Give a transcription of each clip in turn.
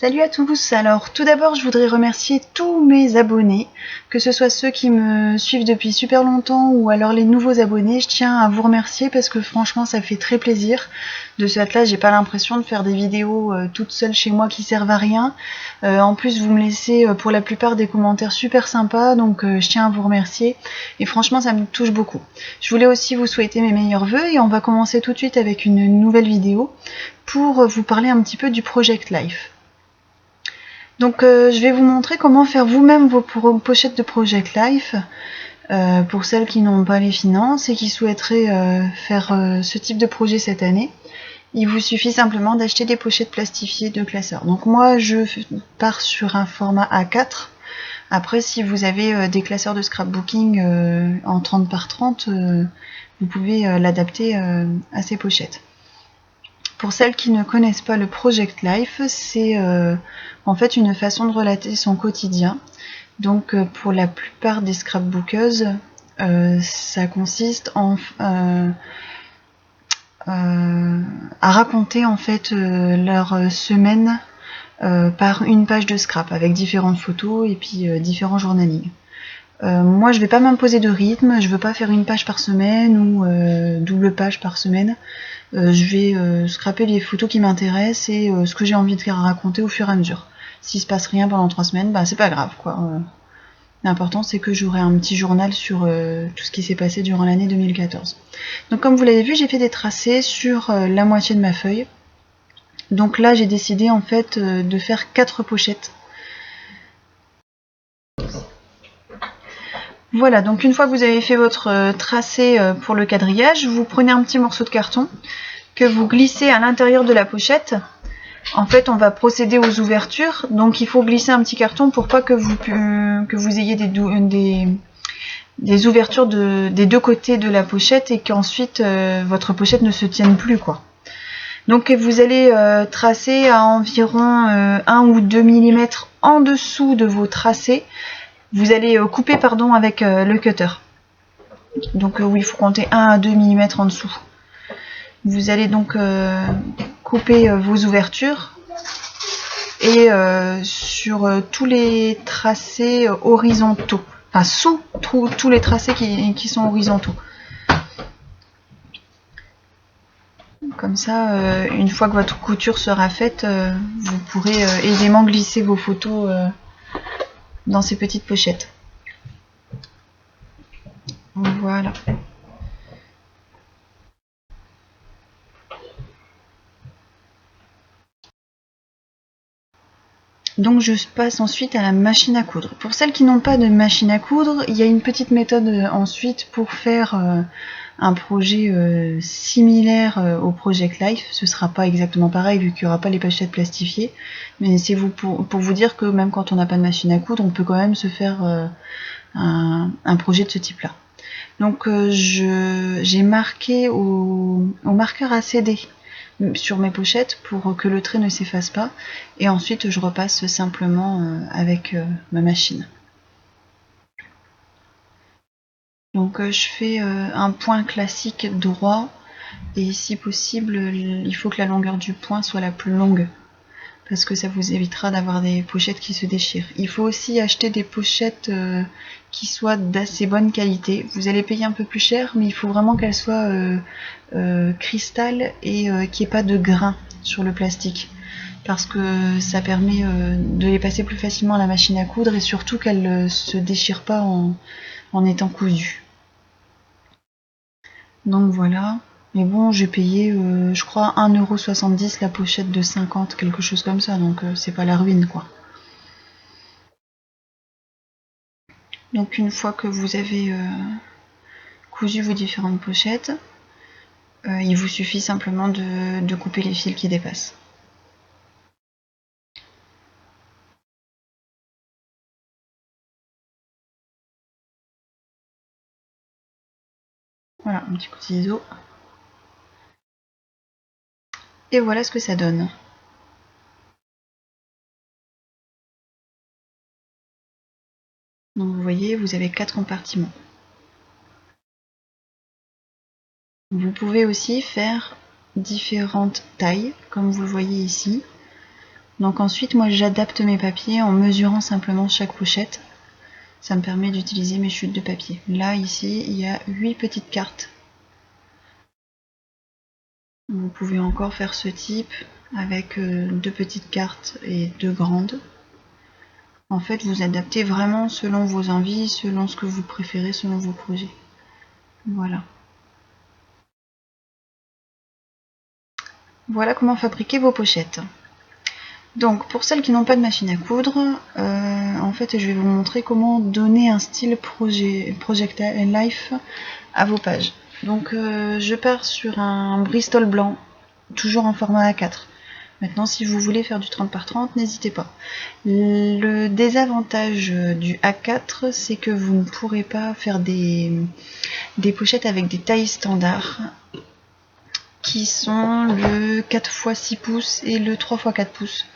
Salut à tous. Alors tout d'abord je voudrais remercier tous mes abonnés, que ce soit ceux qui me suivent depuis super longtemps ou alors les nouveaux abonnés. Je tiens à vous remercier parce que franchement ça fait très plaisir. De ce fait là j'ai pas l'impression de faire des vidéos toute seule chez moi qui servent à rien. En plus vous me laissez pour la plupart des commentaires super sympas, donc je tiens à vous remercier et franchement ça me touche beaucoup. Je voulais aussi vous souhaiter mes meilleurs vœux et on va commencer tout de suite avec une nouvelle vidéo pour vous parler un petit peu du Project Life. Donc je vais vous montrer comment faire vous-même vos pochettes de Project Life pour celles qui n'ont pas les finances et qui souhaiteraient faire ce type de projet cette année. Il vous suffit simplement d'acheter des pochettes plastifiées de classeurs. Donc moi je pars sur un format A4. Après si vous avez des classeurs de scrapbooking en 30 par 30, vous pouvez l'adapter à ces pochettes. Pour celles qui ne connaissent pas le Project Life, c'est en fait une façon de relater son quotidien. Donc pour la plupart des scrapbookeuses, ça consiste à raconter en fait leur semaine par une page de scrap avec différentes photos et puis différents journalings. Moi je vais pas m'imposer de rythme, je veux pas faire une page par semaine ou double page par semaine. Je vais scraper les photos qui m'intéressent et ce que j'ai envie de raconter au fur et à mesure. S'il se passe rien pendant 3 semaines, bah c'est pas grave quoi. L'important c'est que j'aurai un petit journal sur tout ce qui s'est passé durant l'année 2014. Donc comme vous l'avez vu, j'ai fait des tracés sur la moitié de ma feuille. Donc là j'ai décidé en fait de faire 4 pochettes. Voilà, donc une fois que vous avez fait votre tracé pour le quadrillage, vous prenez un petit morceau de carton que vous glissez à l'intérieur de la pochette. En fait, on va procéder aux ouvertures, donc il faut glisser un petit carton pour pas que vous ayez des ouvertures des deux côtés de la pochette et qu'ensuite votre pochette ne se tienne plus, quoi. Donc vous allez tracer à environ 1 ou 2 mm en dessous de vos tracés. Vous allez couper avec le cutter. Donc oui, il faut compter 1 à 2 mm en dessous. Vous allez donc couper vos ouvertures et sur tous les tracés horizontaux, enfin sous tous les tracés qui sont horizontaux. Comme ça, une fois que votre couture sera faite, vous pourrez aisément glisser vos photos dans ces petites pochettes. Voilà. Donc je passe ensuite à la machine à coudre. Pour celles qui n'ont pas de machine à coudre, il y a une petite méthode ensuite pour faire un projet similaire au Project Life. Ce sera pas exactement pareil vu qu'il n'y aura pas les pochettes plastifiées, mais c'est pour vous dire que même quand on n'a pas de machine à coudre, on peut quand même se faire un projet de ce type-là. Donc j'ai marqué au marqueur à CD sur mes pochettes pour que le trait ne s'efface pas, et ensuite je repasse simplement avec ma machine. Donc je fais un point classique droit, et si possible il faut que la longueur du point soit la plus longue, parce que ça vous évitera d'avoir des pochettes qui se déchirent. Il faut aussi acheter des pochettes qui soient d'assez bonne qualité. Vous allez payer un peu plus cher, mais il faut vraiment qu'elles soient cristal et qu'il n'y ait pas de grains sur le plastique, parce que ça permet de les passer plus facilement à la machine à coudre et surtout qu'elles ne se déchirent pas en étant cousues. Donc voilà. Mais bon, j'ai payé, je crois, 1,70 € la pochette de 50, quelque chose comme ça, donc c'est pas la ruine, quoi. Donc une fois que vous avez cousu vos différentes pochettes, il vous suffit simplement de couper les fils qui dépassent. Voilà, un petit coup de ciseau. Et voilà ce que ça donne. Donc vous voyez, vous avez 4 compartiments. Vous pouvez aussi faire différentes tailles, comme vous le voyez ici. Donc ensuite, moi j'adapte mes papiers en mesurant simplement chaque pochette. Ça me permet d'utiliser mes chutes de papier. Là, ici, il y a 8 petites cartes. Vous pouvez encore faire ce type avec 2 petites cartes et 2 grandes. En fait, vous adaptez vraiment selon vos envies, selon ce que vous préférez, selon vos projets. Voilà. Voilà comment fabriquer vos pochettes. Donc, pour celles qui n'ont pas de machine à coudre, en fait, je vais vous montrer comment donner un style Project Life à vos pages. Donc, je pars sur un Bristol blanc, toujours en format A4. Maintenant, si vous voulez faire du 30 par 30, n'hésitez pas. Le désavantage du A4, c'est que vous ne pourrez pas faire des pochettes avec des tailles standards qui sont le 4x6 pouces et le 3x4 pouces.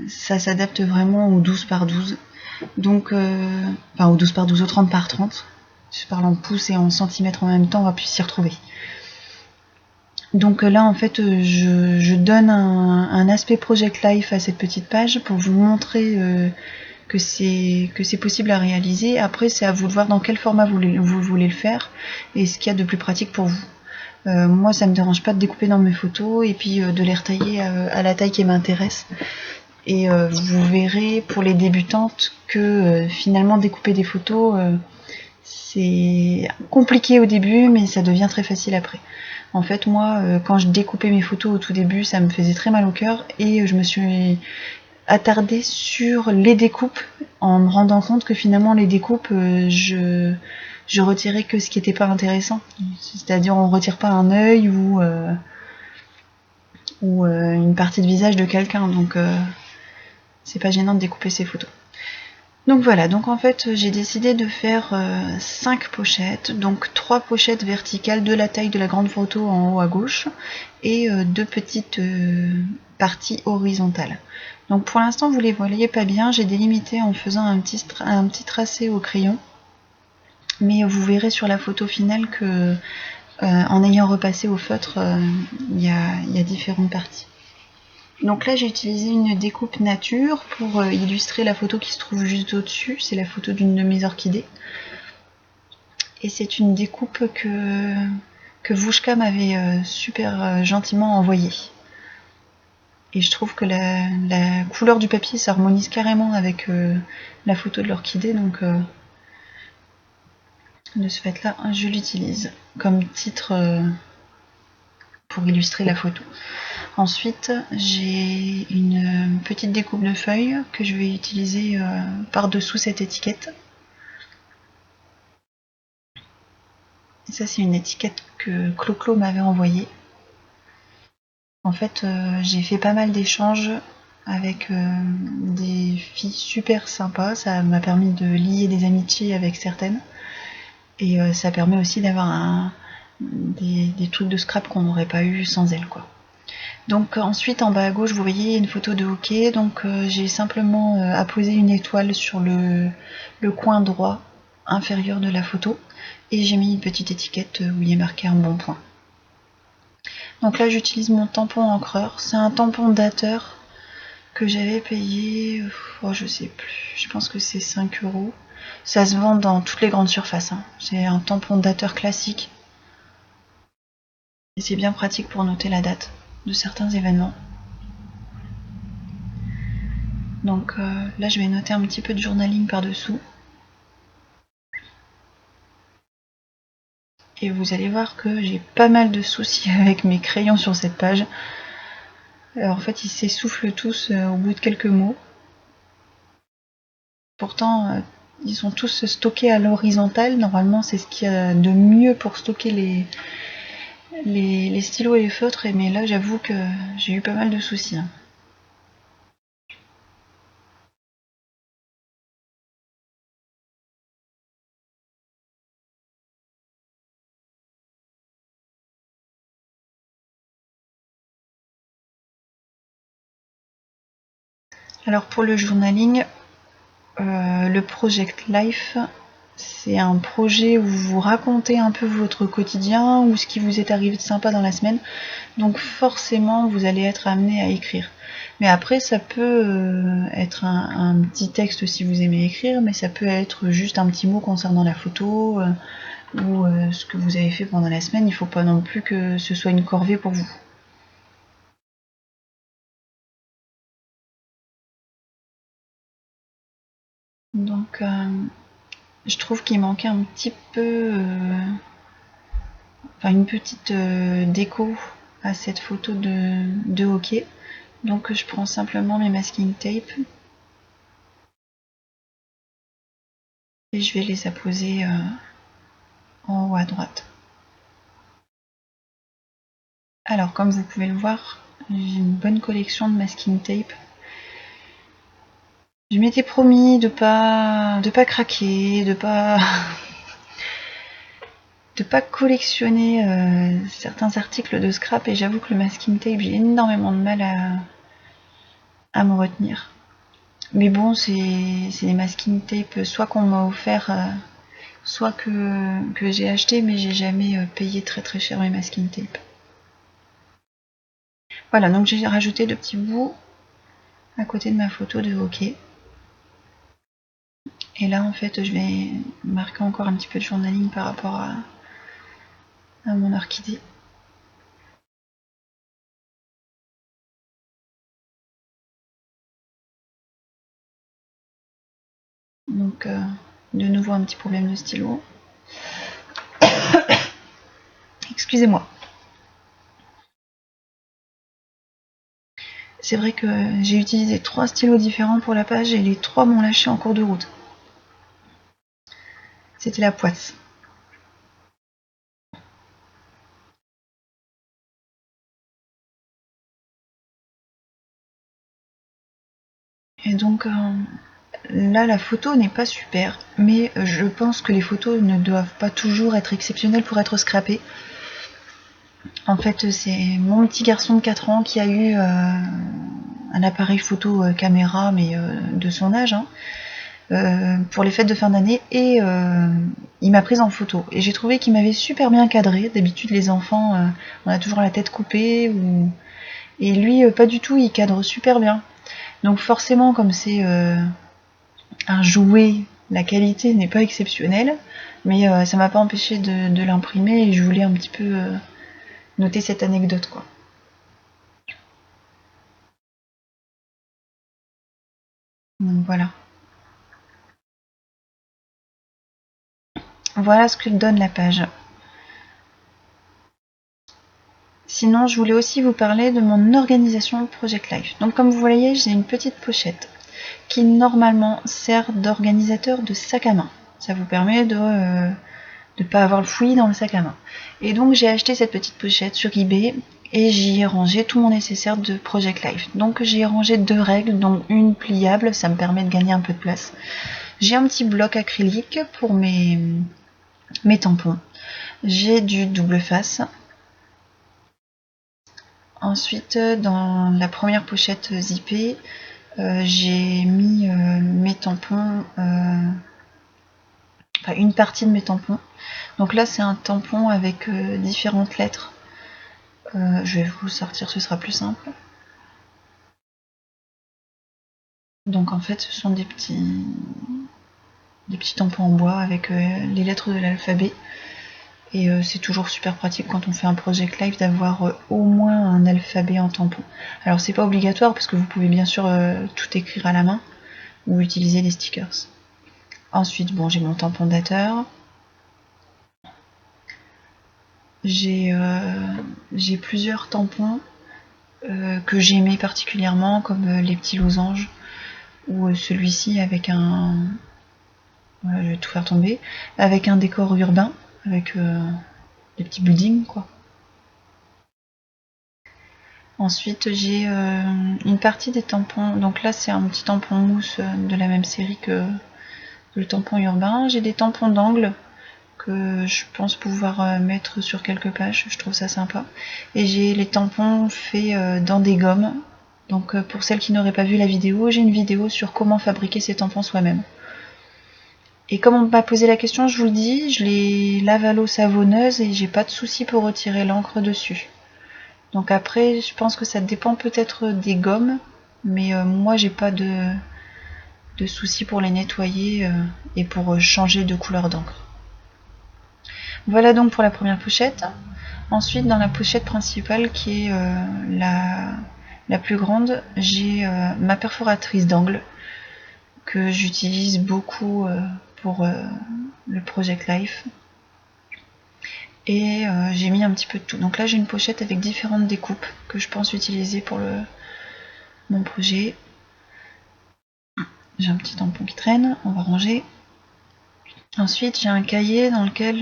Ça s'adapte vraiment au 12 par 12. Donc, enfin au 12 par 12, au 30 par 30. Je parle en pouces et en centimètres en même temps, on va plus s'y retrouver. Donc là, en fait, je donne un aspect Project Life à cette petite page pour vous montrer que c'est possible à réaliser. Après, c'est à vous de voir dans quel format vous voulez le faire et ce qu'il y a de plus pratique pour vous. Moi, ça me dérange pas de découper dans mes photos et puis de les retailler à la taille qui m'intéresse. Et vous verrez pour les débutantes que finalement découper des photos, c'est compliqué au début, mais ça devient très facile après. En fait, moi, quand je découpais mes photos au tout début, ça me faisait très mal au cœur et je me suis attardée sur les découpes en me rendant compte que finalement les découpes, je retirais que ce qui n'était pas intéressant. C'est-à-dire on retire pas un œil ou une partie de visage de quelqu'un, donc c'est pas gênant de découper ses photos. Donc voilà, donc en fait j'ai décidé de faire 5 pochettes, donc 3 pochettes verticales de la taille de la grande photo en haut à gauche et 2 petites parties horizontales. Donc pour l'instant vous les voyez pas bien, j'ai délimité en faisant un petit tracé au crayon, mais vous verrez sur la photo finale que en ayant repassé au feutre, il y a différentes parties. Donc là j'ai utilisé une découpe nature pour illustrer la photo qui se trouve juste au-dessus, c'est la photo d'une de mes orchidées. Et c'est une découpe que Vushka m'avait super gentiment envoyée. Et je trouve que la couleur du papier s'harmonise carrément avec la photo de l'orchidée, donc de ce fait là je l'utilise comme titre pour illustrer la photo. Ensuite, j'ai une petite découpe de feuilles que je vais utiliser par-dessous cette étiquette. Et ça, c'est une étiquette que Clo-Clo m'avait envoyée. En fait, j'ai fait pas mal d'échanges avec des filles super sympas. Ça m'a permis de lier des amitiés avec certaines. Et ça permet aussi d'avoir des trucs de scrap qu'on n'aurait pas eu sans elles, quoi. Donc ensuite en bas à gauche vous voyez une photo de hockey, donc j'ai simplement apposé une étoile sur le coin droit inférieur de la photo et j'ai mis une petite étiquette où il est marqué un bon point. Donc là j'utilise mon tampon encreur, c'est un tampon dateur que j'avais payé, je sais plus, je pense que c'est 5 €. Ça se vend dans toutes les grandes surfaces, hein. C'est un tampon dateur classique et c'est bien pratique pour noter la date de certains événements. Donc là je vais noter un petit peu de journaling par dessous. Et vous allez voir que j'ai pas mal de soucis avec mes crayons sur cette page. Alors, en fait ils s'essoufflent tous au bout de quelques mots. Pourtant ils sont tous stockés à l'horizontale. Normalement c'est ce qu'il y a de mieux pour stocker les stylos et les feutres. Mais là j'avoue que j'ai eu pas mal de soucis, hein. Alors pour le journaling, le Project Life, c'est un projet où vous racontez un peu votre quotidien ou ce qui vous est arrivé de sympa dans la semaine. Donc forcément, vous allez être amené à écrire. Mais après, ça peut être un petit texte si vous aimez écrire, mais ça peut être juste un petit mot concernant la photo ou ce que vous avez fait pendant la semaine. Il ne faut pas non plus que ce soit une corvée pour vous. Donc, je trouve qu'il manquait un petit peu, enfin une petite déco à cette photo de hockey. Donc, je prends simplement mes masking tape et je vais les apposer en haut à droite. Alors, comme vous pouvez le voir, j'ai une bonne collection de masking tape. Je m'étais promis de pas craquer, de pas collectionner certains articles de scrap, et j'avoue que le masking tape, j'ai énormément de mal à me retenir. Mais bon, c'est des masking tape soit qu'on m'a offert, soit que j'ai acheté, mais j'ai jamais payé très très cher mes masking tape. Voilà, donc j'ai rajouté le petit bout à côté de ma photo de hockey. Et là, en fait, je vais marquer encore un petit peu de journaling par rapport à mon orchidée. Donc, de nouveau, un petit problème de stylo. Excusez-moi. C'est vrai que j'ai utilisé 3 stylos différents pour la page et les 3 m'ont lâché en cours de route. C'était la poisse. Et donc là, la photo n'est pas super, mais je pense que les photos ne doivent pas toujours être exceptionnelles pour être scrappées. En fait, c'est mon petit garçon de 4 ans qui a eu un appareil photo caméra, mais de son âge, pour les fêtes de fin d'année, et il m'a prise en photo. Et j'ai trouvé qu'il m'avait super bien cadré. D'habitude, les enfants, on a toujours la tête coupée, et lui, pas du tout, il cadre super bien. Donc forcément, comme c'est un jouet, la qualité n'est pas exceptionnelle, mais ça m'a pas empêché de l'imprimer, et je voulais un petit peu noter cette anecdote, quoi. Donc voilà. Voilà ce que donne la page. Sinon, je voulais aussi vous parler de mon organisation Project Life. Donc comme vous voyez, j'ai une petite pochette qui normalement sert d'organisateur de sac à main. Ça vous permet de ne pas avoir le fouillis dans le sac à main. Et donc j'ai acheté cette petite pochette sur eBay et j'y ai rangé tout mon nécessaire de Project Life. Donc j'y ai rangé 2 règles, dont une pliable, ça me permet de gagner un peu de place. J'ai un petit bloc acrylique pour mes tampons. J'ai du double face. Ensuite, dans la première pochette zippée, j'ai mis mes tampons, enfin une partie de mes tampons. Donc là, c'est un tampon avec différentes lettres. Je vais vous le sortir, ce sera plus simple. Donc en fait, ce sont des petits tampons en bois avec les lettres de l'alphabet. Et c'est toujours super pratique quand on fait un Project Life d'avoir au moins un alphabet en tampon. Alors c'est pas obligatoire parce que vous pouvez bien sûr tout écrire à la main ou utiliser des stickers. Ensuite, bon, j'ai mon tampon dateur. J'ai plusieurs tampons que j'aimais particulièrement, comme les petits losanges, ou celui-ci avec un... Voilà, je vais tout faire tomber. Avec un décor urbain, avec des petits buildings, quoi. Ensuite, j'ai une partie des tampons. Donc là, c'est un petit tampon mousse de la même série que le tampon urbain. J'ai des tampons d'angle que je pense pouvoir mettre sur quelques pages, je trouve ça sympa. Et j'ai les tampons faits dans des gommes. Donc pour celles qui n'auraient pas vu la vidéo, j'ai une vidéo sur comment fabriquer ces tampons soi-même. Et comme on m'a posé la question, je vous le dis, je les lave à l'eau savonneuse et j'ai pas de souci pour retirer l'encre dessus. Donc après, je pense que ça dépend peut-être des gommes, mais moi j'ai pas de souci pour les nettoyer et pour changer de couleur d'encre. Voilà donc pour la première pochette. Ensuite, dans la pochette principale qui est la plus grande, j'ai ma perforatrice d'angle que j'utilise beaucoup pour le Project Life. Et j'ai mis un petit peu de tout. Donc là j'ai une pochette avec différentes découpes que je pense utiliser pour mon projet. J'ai un petit tampon qui traîne, on va ranger. Ensuite j'ai un cahier dans lequel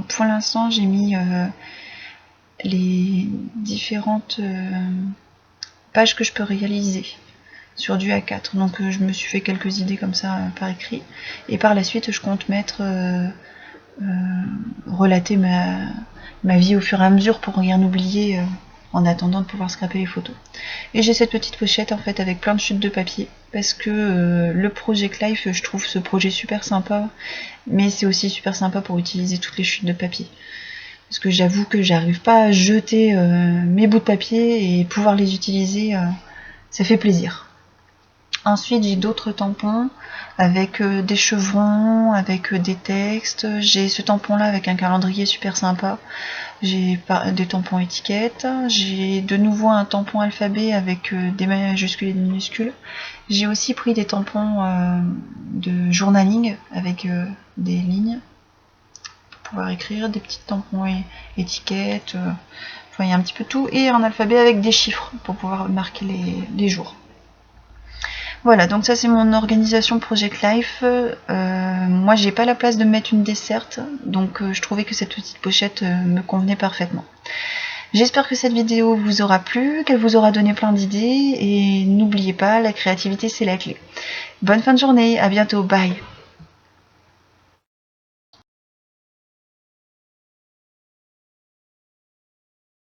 pour l'instant j'ai mis les différentes pages que je peux réaliser sur du A4. Donc je me suis fait quelques idées comme ça par écrit. Et par la suite je compte mettre relater ma vie au fur et à mesure pour rien oublier en attendant de pouvoir scraper les photos. Et j'ai cette petite pochette en fait avec plein de chutes de papier parce que le Project Life, je trouve ce projet super sympa, mais c'est aussi super sympa pour utiliser toutes les chutes de papier. Parce que j'avoue que j'arrive pas à jeter mes bouts de papier et pouvoir les utiliser, ça fait plaisir. Ensuite, j'ai d'autres tampons avec des chevrons, avec des textes. J'ai ce tampon-là avec un calendrier super sympa. J'ai des tampons étiquettes. J'ai de nouveau un tampon alphabet avec des majuscules et des minuscules. J'ai aussi pris des tampons de journaling avec des lignes pour pouvoir écrire, des petits tampons étiquettes. Enfin, il y a un petit peu tout. Et un alphabet avec des chiffres pour pouvoir marquer les jours. Voilà, donc ça c'est mon organisation Project Life. Moi j'ai pas la place de mettre une desserte, donc je trouvais que cette petite pochette me convenait parfaitement. J'espère que cette vidéo vous aura plu, qu'elle vous aura donné plein d'idées, et n'oubliez pas, la créativité c'est la clé. Bonne fin de journée, à bientôt, bye.